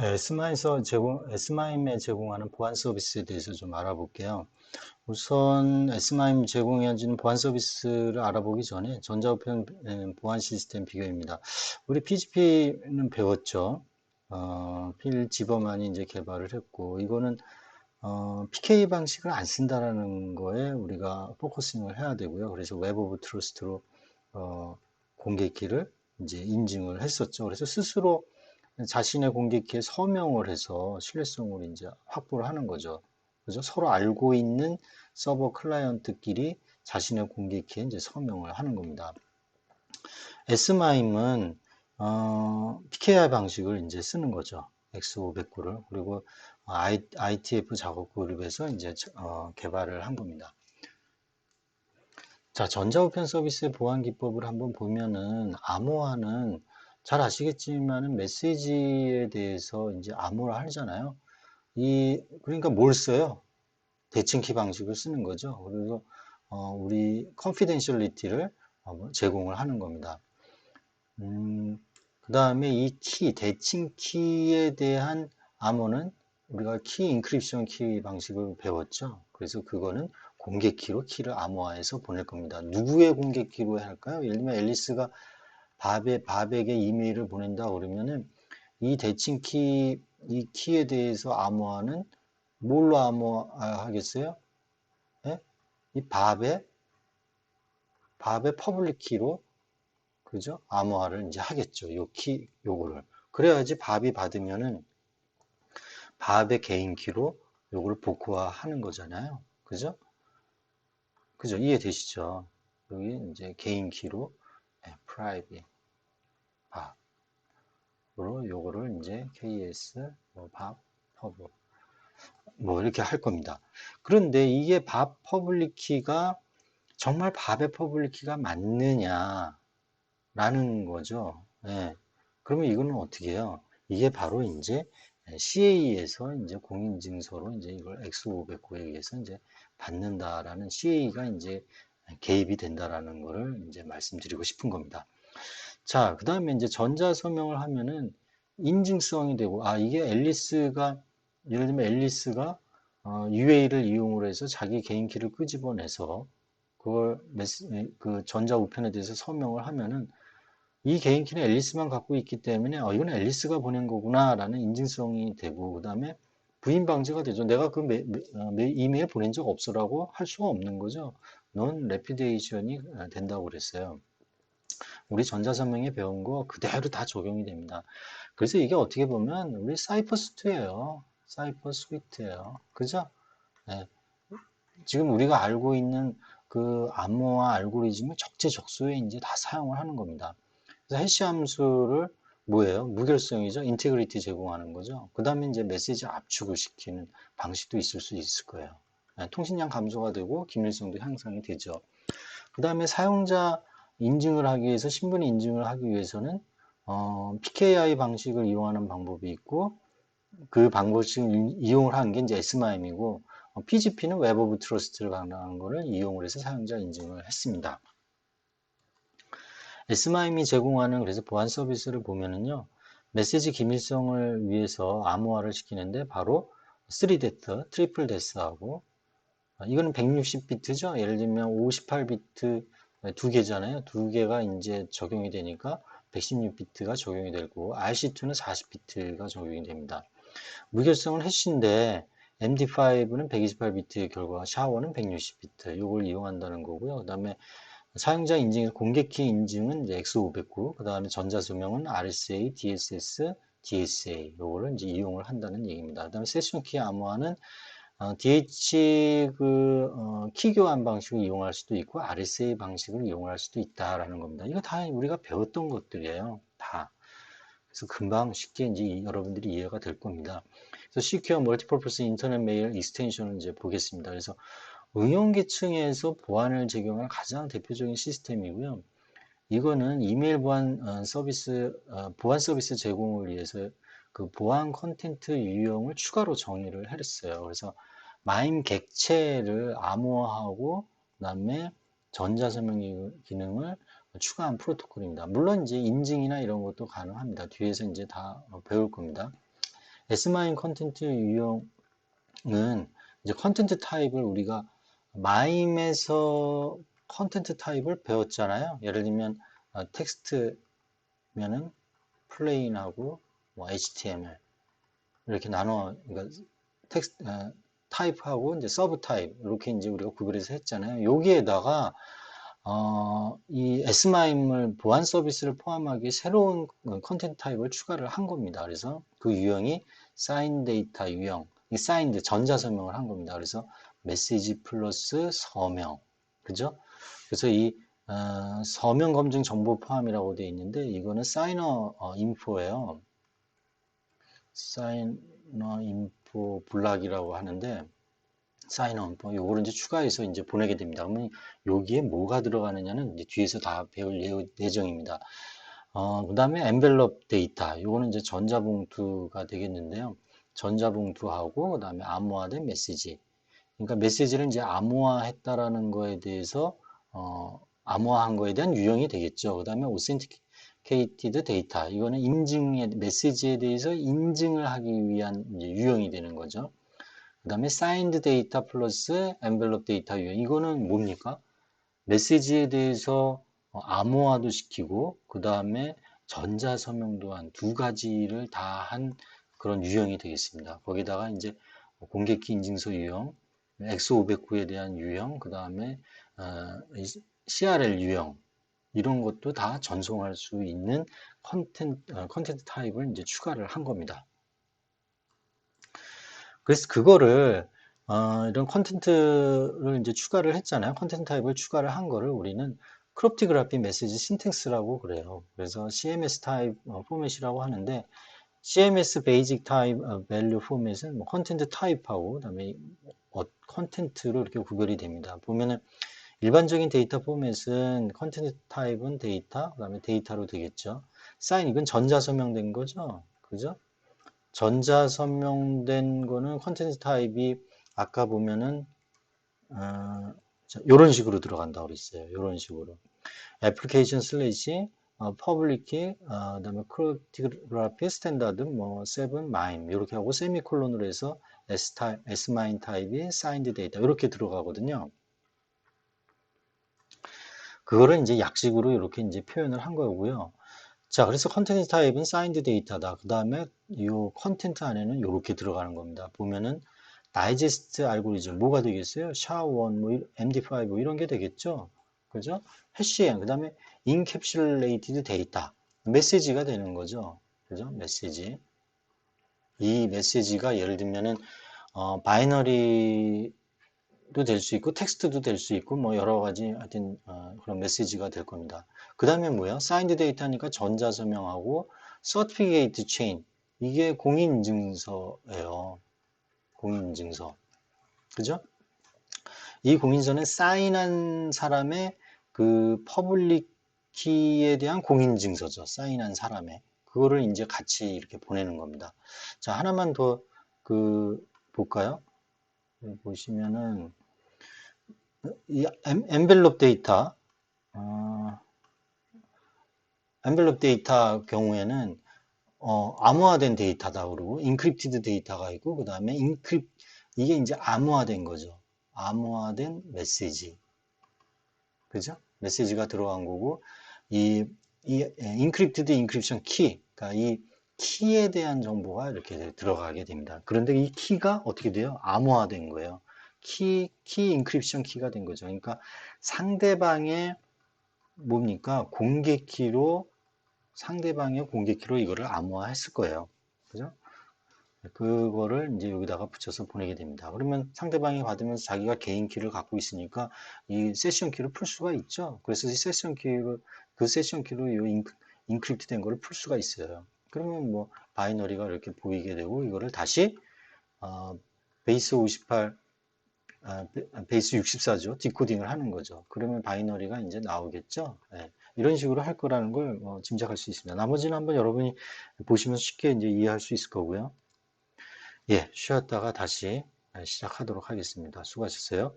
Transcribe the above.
S마임에 제공하는 보안 서비스에 대해서 좀 알아볼게요. 우선 S마임 제공해주는 보안 서비스를 알아보기 전에 전자우편 보안 시스템 비교입니다. 우리 PGP는 배웠죠. 필 지버만이 이제 개발을 했고, 이거는 PK 방식을 안 쓴다라는 거에 우리가 포커싱을 해야 되고요. 그래서 웹 오브 트러스트로 공개키를 이제 인증을 했었죠. 그래서 스스로 자신의 공개키에 서명을 해서 신뢰성을 이제 확보를 하는 거죠. 그죠? 서로 알고 있는 서버 클라이언트끼리 자신의 공개키에 이제 서명을 하는 겁니다. S마임은 PKI 방식을 이제 쓰는 거죠. X509를. 그리고 ITF 작업 그룹에서 이제 개발을 한 겁니다. 자, 전자우편 서비스의 보안 기법을 한번 보면은 암호화는 잘 아시겠지만은 메시지에 대해서 이제 암호화 하잖아요. 그러니까 뭘 써요? 대칭키 방식을 쓰는 거죠. 그래서 우리 컨피덴셜리티를 제공을 하는 겁니다. 그 다음에 이 대칭 키에 대한 암호는 우리가 키 인크립션 키 방식을 배웠죠. 그래서 그거는 공개 키로 키를 암호화해서 보낼 겁니다. 누구의 공개 키로 할까요? 예를 들면 앨리스가 밥에게 이메일을 보낸다 그러면은 이 대칭 이 키에 대해서 암호화는 뭘로 암호화하겠어요? 예? 이 밥의 퍼블릭 키로 그죠? 암호화를 이제 하겠죠. 요거를. 그래야지 밥이 받으면은 밥의 개인 키로 요거를 복구화 하는 거잖아요. 그죠? 그죠? 이해되시죠? 여기 이제 개인 키로 프라이빗 밥으로 요거를 이제 KS 밥 퍼블 이렇게 할 겁니다. 그런데 이게 밥 퍼블릭 키가 정말 밥의 퍼블릭 키가 맞느냐라는 거죠. 예. 그러면 이거는 어떻게 해요? 이게 바로 이제 CA에서 이제 공인증서로 이제 이걸 X509에 의해서 이제 받는다라는 CA가 이제 개입이 된다라는 거를 이제 말씀드리고 싶은 겁니다. 자, 그 다음에 이제 전자서명을 하면은 인증성이 되고, 이게 예를 들면 앨리스가 UA를 이용을 해서 자기 개인 키를 끄집어내서 그 전자우편에 대해서 서명을 하면은 이 개인 키는 앨리스만 갖고 있기 때문에 이건 앨리스가 보낸 거구나라는 인증성이 되고 그다음에 부인 방지가 되죠. 내가 그 이메일 보낸 적 없어라고 할 수가 없는 거죠. 넌 레피데이션이 된다고 그랬어요. 우리 전자서명에 배운 거 그대로 다 적용이 됩니다. 그래서 이게 어떻게 보면 우리 사이퍼 스위트예요. 사이퍼 스위트예요. 그죠? 네. 지금 우리가 알고 있는 그 암호화 알고리즘을 적재적소에 이제 다 사용을 하는 겁니다. 그래서 해시 함수를 뭐예요? 무결성이죠. 인테그리티 제공하는 거죠. 그 다음에 이제 메시지 압축을 시키는 방식도 있을 수 있을 거예요. 통신량 감소가 되고 기밀성도 향상이 되죠. 그 다음에 사용자 인증을 하기 위해서 신분 인증을 하기 위해서는 PKI 방식을 이용하는 방법이 있고 그 방법을 이용을 한 게 이제 S마임이고 PGP는 웹 오브 트러스트를 가능한 거를 이용을 해서 사용자 인증을 했습니다. S마임이 제공하는 그래서 보안 서비스를 보면은요, 메시지 기밀성을 위해서 암호화를 시키는데 바로 3데트, 트리플 데스하고 이거는 160비트죠. 예를 들면 58비트 두 개잖아요. 두 개가 이제 적용이 되니까 116비트가 적용이 되고 RC2는 40비트가 적용이 됩니다. 무결성은 해시인데 MD5는 128비트의 결과 샤워는 160비트 이걸 이용한다는 거고요. 그 다음에 사용자 인증에서 공개키 인증은 이제 X509, 그 다음에 전자서명은 RSA, DSS, DSA 요거를 이제 이용을 한다는 얘기입니다. 그 다음에 세션키 암호화는 DH 키 교환 방식을 이용할 수도 있고 RSA 방식을 이용할 수도 있다라는 겁니다. 이거 다 우리가 배웠던 것들이에요. 다. 그래서 금방 쉽게 이제 여러분들이 이해가 될 겁니다. 그래서 Secure Multipurpose Internet Mail Extension을 이제 보겠습니다. 그래서 응용계층에서 보안을 제공할 가장 대표적인 시스템이고요. 이거는 이메일 보안 서비스 제공을 위해서 그 보안 컨텐트 유형을 추가로 정의를 했어요. 그래서 마임 객체를 암호화하고 그다음에 전자서명 기능을 추가한 프로토콜입니다. 물론 이제 인증이나 이런 것도 가능합니다. 뒤에서 이제 다 배울 겁니다. smin 컨텐트 유형은 이제 컨텐트 타입을 우리가 마임에서 컨텐트 타입을 배웠잖아요. 예를 들면 텍스트면은 플레인하고 뭐 HTML 이렇게 나눠, 그러니까 텍스트 타입하고 이제 서브 타입 이렇게 이제 우리가 구별해서 했잖아요. 여기에다가 이 smime을 보안 서비스를 포함하기 새로운 컨텐트 타입을 추가를 한 겁니다. 그래서 그 유형이 사인 데이터 유형, 이 사인드 전자 서명을 한 겁니다. 그래서 메시지 플러스 서명, 그죠? 그래서 이 서명 검증 정보 포함이라고 되어 있는데 이거는 사이너 인포예요. 사이너 인포 블락이라고 하는데 사이너 인포 요거를 이제 추가해서 이제 보내게 됩니다. 그러면 여기에 뭐가 들어가느냐는 이제 뒤에서 다 배울 예정입니다. 그 다음에 엔벨롭 데이터 요거는 이제 전자봉투가 되겠는데요. 전자봉투하고 그 다음에 암호화된 메시지. 그러니까 메시지를 이제 암호화했다라는 거에 대해서 암호화한 거에 대한 유형이 되겠죠. 그 다음에 authenticated data 이거는 인증의 메시지에 대해서 인증을 하기 위한 이제 유형이 되는 거죠. 그 다음에 signed data 플러스 envelope data 유형 이거는 뭡니까? 메시지에 대해서 암호화도 시키고 그 다음에 전자서명도 한 두 가지를 다 한 그런 유형이 되겠습니다. 거기다가 이제 공개키 인증서 유형, X509에 대한 유형, 그 다음에 CRL 유형 이런 것도 다 전송할 수 있는 컨텐트 타입을 이제 추가를 한 겁니다. 그래서 그거를 이런 컨텐트를 이제 추가를 했잖아요. 컨텐트 타입을 추가를 한 거를 우리는 크립토그래피 메시지 신텍스라고 그래요. 그래서 CMS 타입 포맷이라고 하는데 CMS 베이직 타입 밸류 포맷은 뭐 컨텐트 타입하고 그다음에 컨텐트로 이렇게 구별이 됩니다. 보면은 일반적인 데이터 포맷은 컨텐트 타입은 데이터, 그다음에 데이터로 되겠죠. 사인 이건 전자 서명된 거죠. 그죠? 전자 서명된 거는 컨텐츠 타입이 아까 보면은 이런 식으로 들어간다고 그랬어요. 이런 식으로 애플리케이션 슬래시 퍼블릭 키 그다음에 크립토그래피 스탠다드 뭐 세븐 마임 이렇게 하고 세미콜론으로 해서 S 마인 타입이 사인드 데이터 이렇게 들어가거든요. 그거를 이제 약식으로 이렇게 이제 표현을 한 거고요. 자, 그래서 컨텐츠 타입은 사인드 데이터다. 그 다음에 이 컨텐트 안에는 이렇게 들어가는 겁니다. 보면은 다이제스트 알고리즘 뭐가 되겠어요? 샤워1, 뭐 MD5 뭐 이런 게 되겠죠. 그죠? 해시행, 그 다음에 인캡슐레이티드 데이터 메시지가 되는 거죠. 그죠? 메시지. 이 메시지가 예를 들면은 바이너리 도 될 수 있고 텍스트도 될 수 있고 뭐 여러 가지 하여튼 그런 메시지가 될 겁니다. 그 다음에 뭐야? 사인드 데이터니까 전자서명하고 서티피케이트 체인 이게 공인인증서예요. 공인인증서. 그죠? 이 공인서는 사인한 사람의 그 퍼블릭 키에 대한 공인증서죠. 사인한 사람의. 그거를 이제 같이 이렇게 보내는 겁니다. 자, 하나만 더 볼까요? 보시면은 이 엔벨롭 데이터, 엔벨롭 데이터 경우에는 암호화된 데이터다 그러고 인크립티드 데이터가 있고 그 다음에 이게 이제 암호화된 거죠. 암호화된 메시지, 그죠? 메시지가 들어간 거고 이 인크립티드 인크립션 키, 그러니까 이 키에 대한 정보가 이렇게 들어가게 됩니다. 그런데 이 키가 어떻게 돼요? 암호화된 거예요. 키 인크립션 키가 된 거죠. 그러니까 상대방의 뭡니까? 상대방의 공개키로 이거를 암호화했을 거예요. 그죠? 그거를 이제 여기다가 붙여서 보내게 됩니다. 그러면 상대방이 받으면서 자기가 개인 키를 갖고 있으니까 이 세션 키를 풀 수가 있죠. 그래서 이 세션 키로 이 인크립트 된 거를 풀 수가 있어요. 그러면 뭐 바이너리가 이렇게 보이게 되고 이거를 다시 베이스 58 베이스 64죠. 디코딩을 하는 거죠. 그러면 바이너리가 이제 나오겠죠. 네. 이런 식으로 할 거라는 걸 짐작할 수 있습니다. 나머지는 한번 여러분이 보시면서 쉽게 이제 이해할 수 있을 거고요. 예, 쉬었다가 다시 시작하도록 하겠습니다. 수고하셨어요.